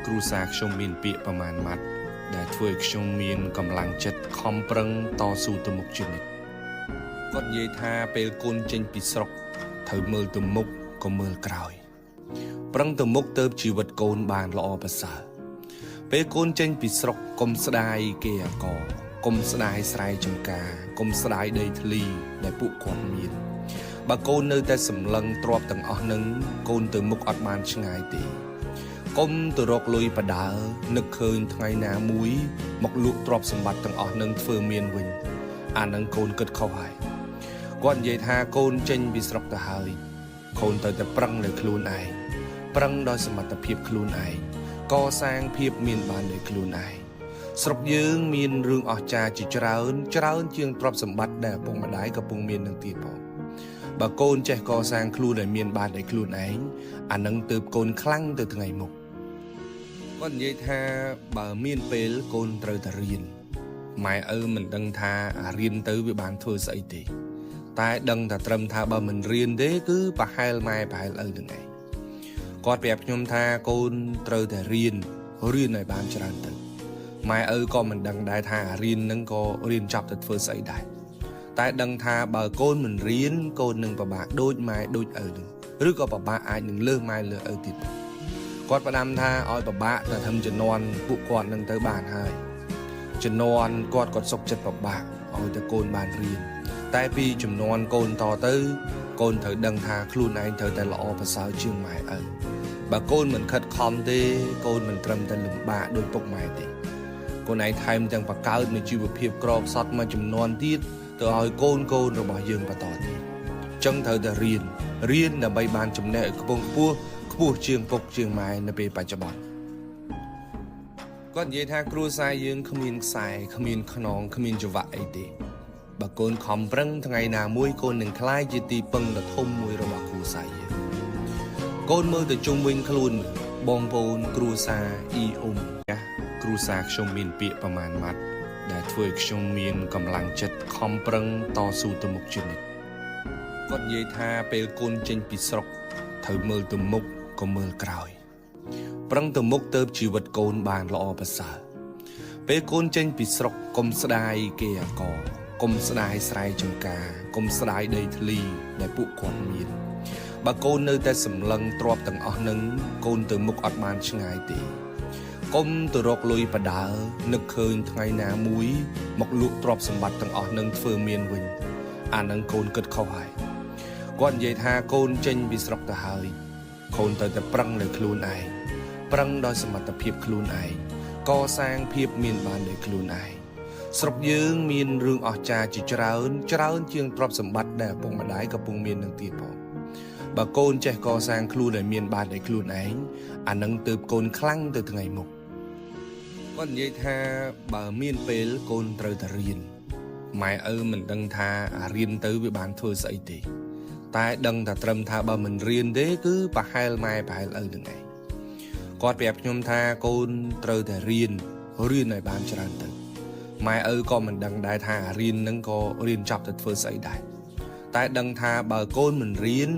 គ្រូសាខ្ញុំមានពាក្យប្រមាណម៉ាត់ដែលធ្វើឲ្យខ្ញុំមានកម្លាំងចិត្តខំប្រឹងតស៊ូទៅមុខជានិច្ចគាត់និយាយថាពេលកូនចេញពីស្រុកត្រូវមើលទៅមុខក៏មើលក្រោយប្រឹងទៅមុខទៅជីវិតកូនបានល្អប្រសើរពេលកូនចេញពីស្រុកកុំស្ដាយគេអាកកុំស្ដាយស្រែចម្ការកុំស្ដាយដីធ្លីដែលពួកគាត់មានបើកូននៅតែសម្លឹងទ្របទាំងអស់នឹងកូនទៅមុខអត់បានឆ្ងាយទេកុំទៅរកលុយបដើនឹកឃើញថ្ងៃណាមួយមកលក់ទ្រព្យសម្បត្តិទាំងអស់នឹងធ្វើមានវិញអានឹងកូនគិតខុសហើយគាត់និយាយថាកូនចេញពីស្រុកទៅហើយកូនទៅតែប្រឹងលើខ្លួនឯងប្រឹងដោយសមត្ថភាពខ្លួនឯងកសាងភាពមានបានលើខ្លួនឯងស្រុកយើងមានរឿងអស្ចារ្យជាច្រើនជាងទ្រព្យសម្បត្តិដែលឪពុកម្ដាយកំពុងមាននឹងទៀតផងបើកូនចេះកសាងខ្លួនឲ្យមានបានដោយខ្លួនឯងអានឹងទើបកូនខ្លាំងទៅថ្ងៃមុខគាត់និយាយថាបើមានពេលកូនត្រូវតែរៀនម៉ែឪមិនដឹងថារៀនទៅវាបានធ្វើស្អីទេតែដឹងតែត្រឹមថាបើមិនរៀនទេគឺប្រហែលម៉ែប្រហែលឪនឹងឯងគាត់ប្រាប់ខ្ញុំថាកូនត្រូវតែរៀនឲ្យបានច្រើនទៅម៉ែឪក៏មិនដឹងដែរថារៀននឹងក៏រៀនចប់ទៅធ្វើស្អីដែរតែដឹងថាបើកូនមិនរៀនកូននឹងពិបាកដូចម៉ែដូចឪនឹងឬក៏ពិបាកអាចនឹងលើសម៉ែលើសឪទៀតគាត់ផ្ដាំថាឲ្យពិបាកតែធ្វើជំនាន់ពួកគាត់នឹងទៅបានហើយជំនាន់គាត់សុខចិត្តពិបាកឲ្យតែកូនបានរៀនតែពីជំនាន់កូនតទៅកូនត្រូវដឹងថាខ្លួនឯងត្រូវតែល្អប្រសើរជាងម៉ែឪបើកូនមិនខិតខំទេកូនមិនត្រឹមតែលំបាកដោយពុកម៉ែទេកូនឯងថែមទាំងបង្កើតនូវជីវភាពក្រខ្សត់មួយចំនួនទៀតទៅឲ្យកូនរបស់យើងបន្តទៀតចឹងត្រូវតែរៀនដើម្បីបានចំណេះឲ្យខ្ពង់ខ្ពស់ជាងពុកជាងម៉ែនៅពេលបច្ចុប្បន្នគាត់និយាយថាគ្រួសារយើងគ្មានខ្សែគ្មានខ្នងគ្មានចង្វាក់អីទេបើកូនខំប្រឹងថ្ងៃណាមួយកូននឹងក្លាយជាទីពឹងដ៏ធំមួយរបស់គ្រួសារយើងកូនមើលទៅជុំវិញខ្លួនបងប្អូនគ្រួសារអ៊ីអ៊ុំគ្រួសារខ្ញុំមានពាក្យប្រមាណម៉ាត់ដែលធ្វើឲ្យខ្ញុំមានកម្លាំងចិត្តខំប្រឹងតស៊ូទៅមុខជានិច្ចគាត់និយាយថាពេលកូនចេញពីស្រុកត្រូវមើលទៅមុខក៏មើលក្រោយប្រឹងទៅមុខទៅជីវិតកូនបានល្អប្រសើរពេលកូនចេញពីស្រុកកុំស្ដាយគេអាកកុំស្ដាយស្រែចម្ការកុំស្ដាយដីធ្លីដែលពួកគាត់មានបើកូននៅតែសម្លឹងទ្របទាំងអស់នឹងកូនទៅមុខអត់បានឆ្ងាយទេកុំទៅរកលុយបដើនឹកឃើញថ្ងៃណាមួយមកលក់ទ្រព្យសម្បត្តិទាំងអស់នឹងធ្វើមានវិញអានឹងកូនគិតខុសហើយគាត់និយាយថាកូនចេញពីស្រុកទៅហើយកូនទៅតែប្រឹងលើខ្លួនឯងប្រឹងដោយសមត្ថភាពខ្លួនឯងកសាងភាពមានបានដោយខ្លួនឯងស្រុកយើងមានរឿងអស្ចារ្យជាច្រើនជាងទ្រព្យសម្បត្តិដែលឪពុកម្ដាយកំពុងមាននឹងទៀតផងបើកូនចេះកសាងខ្លួនឲ្យមានបានដោយខ្លួនឯងអានឹងទើបកូនខ្លាំងទៅថ្ងៃមុខគាត់និយាយថាបើមានពេលកូនត្រូវតែរៀនម៉ែឪមិនដឹងថារៀនទៅវាបានធ្វើស្អីទេតែដឹងតែត្រឹមថាបើមិនរៀនទេគឺប្រហែលម៉ែប្រហែលឪនឹងឯងគាត់ប្រាប់ខ្ញុំថាកូនត្រូវតែរៀនឲ្យបានច្រើនទៅម៉ែឪក៏មិនដឹងដែរថារៀននឹងក៏រៀនចប់ទៅធ្វើស្អីដែរតែដឹងថាបើកូនមិនរៀន